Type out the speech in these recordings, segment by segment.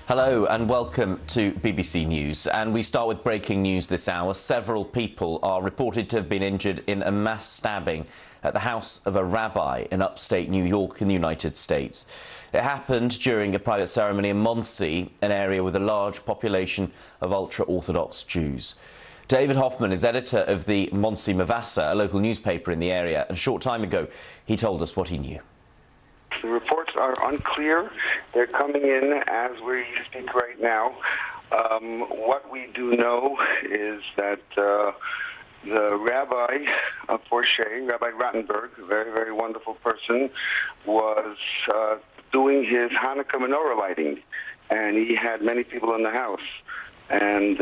Hello and welcome to BBC News. And we start with breaking news this hour. Several people are reported to have been injured in a mass stabbing at the house of a rabbi in upstate New York in the United States. It happened during a private ceremony in Monsey, an area with a large population of ultra-Orthodox Jews. David Hoffman is editor of the Monsey Mavasa, a local newspaper in the area. A short time ago, he told us what he knew. The reports are unclear. They're coming in as we speak right now. What we do know is that the rabbi of Porsche, Rabbi Rottenberg, a very, very wonderful person, was doing his Hanukkah menorah lighting, and he had many people in the house. And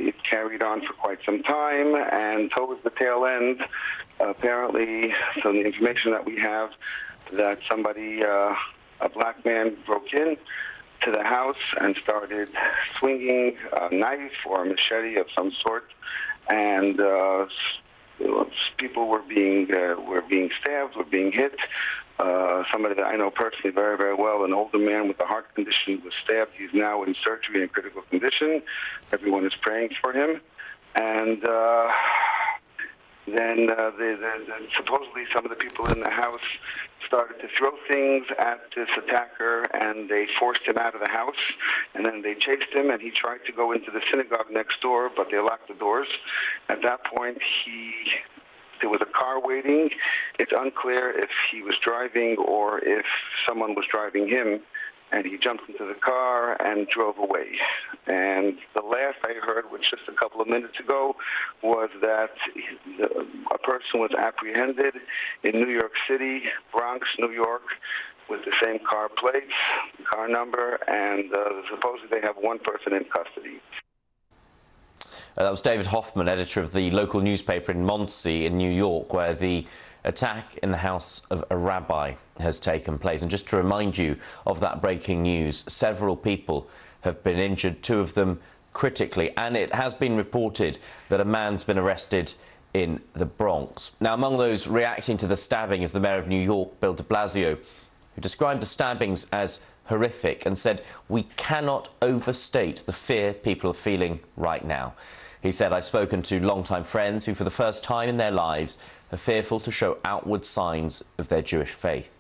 it carried on for quite some time, and towards the tail end, apparently, from the information that we have, that somebody, a black man, broke in to the house and started swinging a knife or a machete of some sort, and people were being stabbed, were being hit. Somebody that I know personally very, very well, an older man with a heart condition, was stabbed. He's now in surgery in critical condition. Everyone is praying for him. And then supposedly some of the people in the house started to throw things at this attacker, and they forced him out of the house, and then they chased him, and he tried to go into the synagogue next door, but they locked the doors. At that point, there was a car waiting. It's unclear if he was driving or if someone was driving him, and he jumped into the car and drove away. And the last I heard, which just a couple of minutes ago, was that a person was apprehended in New York City, Bronx, New York, with the same car plates, car number, and supposedly they have one person in custody. That was David Hoffman, editor of the local newspaper in Monsey in New York, where the attack in the house of a rabbi has taken place. And just to remind you of that breaking news, several people have been injured, two of them critically, and it has been reported that a man's been arrested in the Bronx. Now, among those reacting to the stabbing is the Mayor of New York, Bill de Blasio, who described the stabbings as horrific and said, "We cannot overstate the fear people are feeling right now." He said, "I've spoken to longtime friends who, for the first time in their lives, are fearful to show outward signs of their Jewish faith."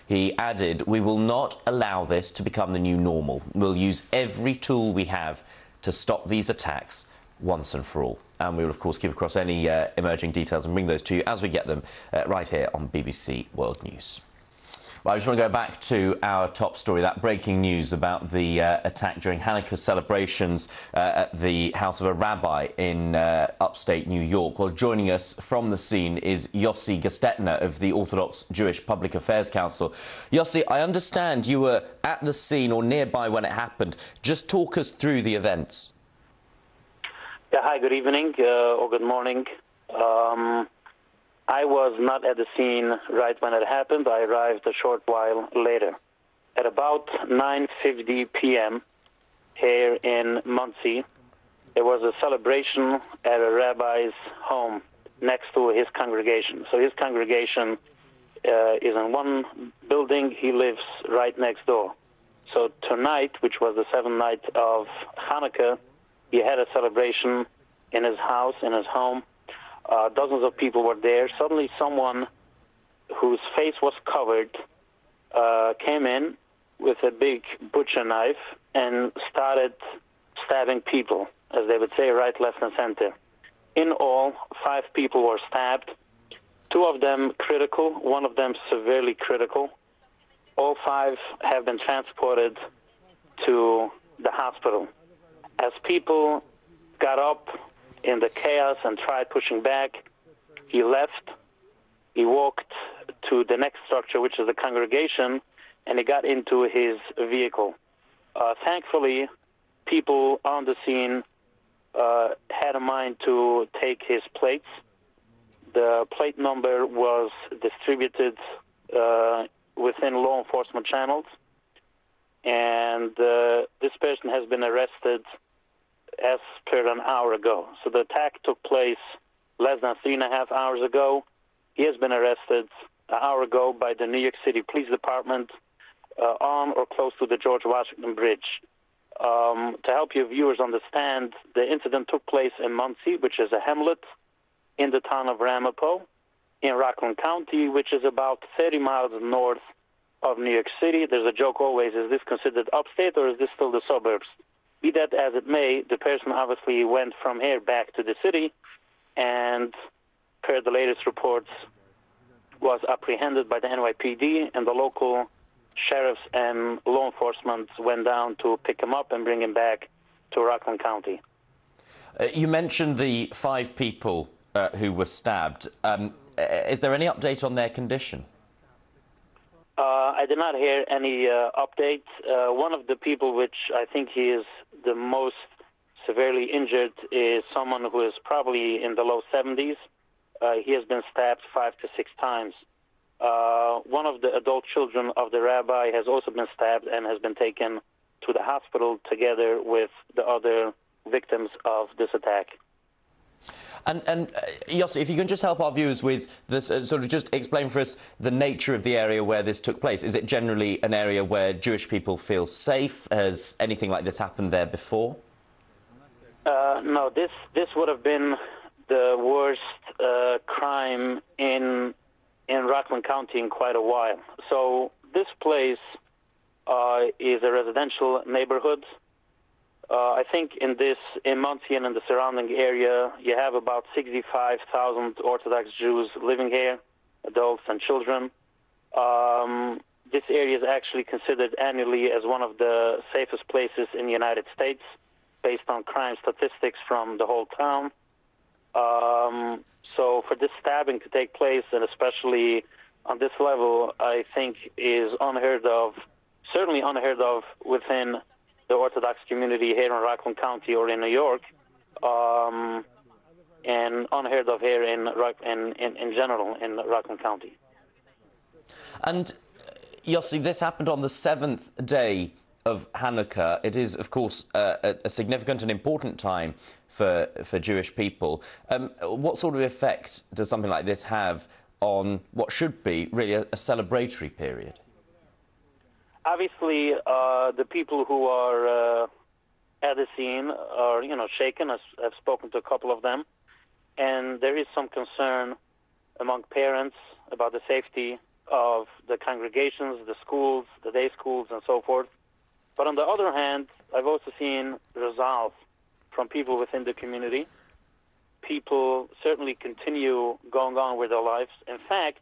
He added, "We will not allow this to become the new normal. We'll use every tool we have to stop these attacks once and for all." And we will, of course, keep across any emerging details and bring those to you as we get them right here on BBC World News. Well, I just want to go back to our top story, that breaking news about the attack during Hanukkah celebrations at the house of a rabbi in upstate New York. Well, joining us from the scene is Yossi Gestetner of the Orthodox Jewish Public Affairs Council. Yossi, I understand you were at the scene or nearby when it happened. Just talk us through the events. Yeah, hi, good evening or good morning. I was not at the scene right when it happened. I arrived a short while later. At about 9:50 p.m. here in Monsey, there was a celebration at a rabbi's home next to his congregation. So his congregation is in one building. He lives right next door. So tonight, which was the seventh night of Hanukkah, he had a celebration in his house, in his home. Dozens of people were there. Suddenly someone whose face was covered came in with a big butcher knife and started stabbing people, as they would say, right, left, and center. In all, 5 people were stabbed, 2 of them critical, 1 of them severely critical. All 5 have been transported to the hospital. As people got up in the chaos and tried pushing back, he left. He walked to the next structure, which is the congregation, and he got into his vehicle. Thankfully, people on the scene had a mind to take his plates. The plate number was distributed within law enforcement channels, and this person has been arrested as per an hour ago. So the attack took place less than 3.5 hours ago. He has been arrested an hour ago by the New York City Police Department on or close to the George Washington Bridge. To help your viewers understand, the incident took place in Monsey, which is a hamlet in the town of Ramapo in Rockland County, which is about 30 miles north of New York City. There's a joke always, is this considered upstate or is this still the suburbs? Be that as it may, the person obviously went from here back to the city and, per the latest reports, was apprehended by the NYPD, and the local sheriffs and law enforcement went down to pick him up and bring him back to Rockland County. You mentioned the 5 people who were stabbed. Is there any update on their condition? I did not hear any update. One of the people which I think he is the most severely injured is someone who is probably in the low 70s. He has been stabbed 5 to 6 times. One of the adult children of the rabbi has also been stabbed and has been taken to the hospital together with the other victims of this attack. And Yossi, if you can just help our viewers with this, sort of just explain for us the nature of the area where this took place. Is it generally an area where Jewish people feel safe? Has anything like this happened there before? No, this would have been the worst crime in Rockland County in quite a while. So this place is a residential neighborhood. I think in Monsey and in the surrounding area, you have about 65,000 Orthodox Jews living here, adults and children. This area is actually considered annually as one of the safest places in the United States, based on crime statistics from the whole town. So for this stabbing to take place, and especially on this level, I think is unheard of, certainly unheard of within the Orthodox community here in Rockland County or in New York, and unheard of here in general in Rockland County. And Yossi, this happened on the 7th day of Hanukkah. It is, of course, a significant and important time for Jewish people. What sort of effect does something like this have on what should be really a celebratory period? Obviously, the people who are at the scene are, shaken. I've spoken to a couple of them, and there is some concern among parents about the safety of the congregations, the schools, the day schools, and so forth. But on the other hand, I've also seen resolve from people within the community. People certainly continue going on with their lives. In fact,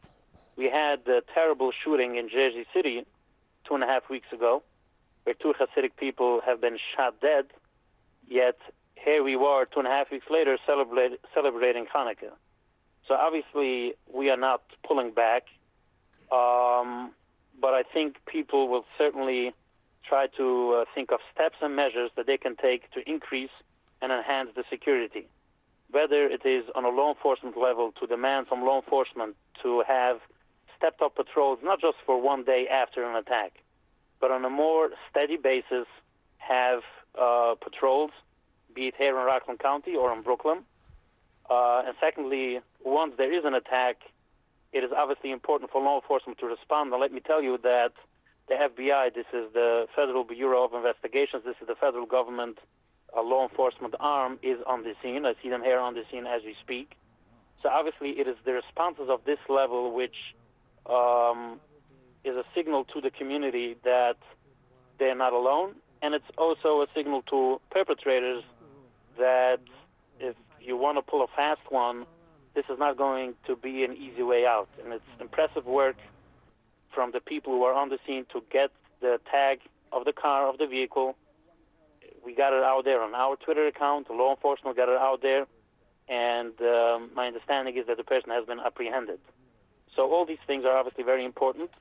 we had the terrible shooting in Jersey City 2.5 weeks ago, where 2 Hasidic people have been shot dead, yet here we were 2.5 weeks later celebrating Hanukkah. So obviously we are not pulling back, but I think people will certainly try to think of steps and measures that they can take to increase and enhance the security. Whether it is on a law enforcement level to demand from law enforcement to have stepped-up patrols, not just for one day after an attack, but on a more steady basis have patrols, be it here in Rockland County or in Brooklyn. And secondly, once there is an attack, it is obviously important for law enforcement to respond. And let me tell you that the FBI, this is the Federal Bureau of Investigations, this is the federal government law enforcement arm, is on the scene. I see them here on the scene as we speak. So obviously it is the responses of this level which is a signal to the community that they're not alone, and it's also a signal to perpetrators that if you want to pull a fast one, this is not going to be an easy way out. And it's impressive work from the people who are on the scene to get the tag of the car, of the vehicle. We got it out there on our Twitter account. The law enforcement got it out there, and my understanding is that the person has been apprehended. So all these things are obviously very important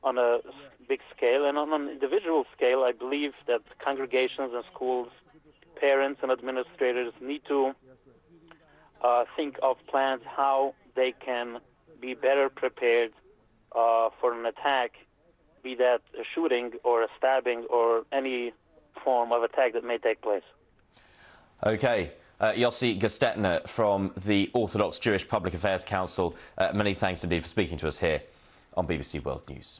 on a big scale. And on an individual scale, I believe that congregations and schools, parents and administrators need to think of plans how they can be better prepared for an attack, be that a shooting or a stabbing or any form of attack that may take place. Okay. Yossi Gestetner from the Orthodox Jewish Public Affairs Council, many thanks indeed for speaking to us here on BBC World News.